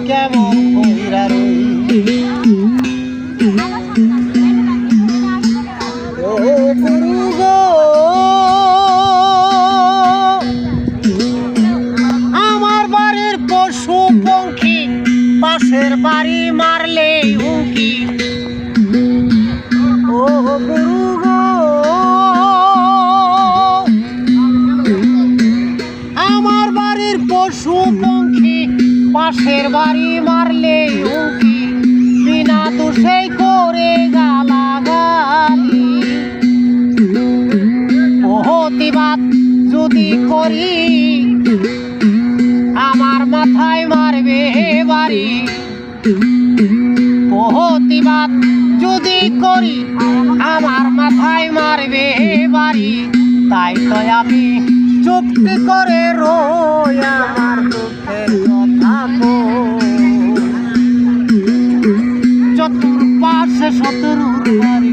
কেমন কইরা রই ও গুরু গো আমার বাড়ির পশু পঙ্খী পাশের বাড়ি মারলে হুঁকি ও গুরু গো আমার বাড়ির পশু পঙ্খী পাশের বাড়ি মারলে হুঁকি বিনা দোষে করে গালাগালি প্রতিবাদ যদি করি আমার মাথায় মারবে বাড়ি প্রতিবাদ যদি করি আমার মাথায় মারবে বাড়ি তাই তো আমি চুক্তি করে রই আমার দুঃখের কথা চতুর পাশে শত্রুর বাড়ি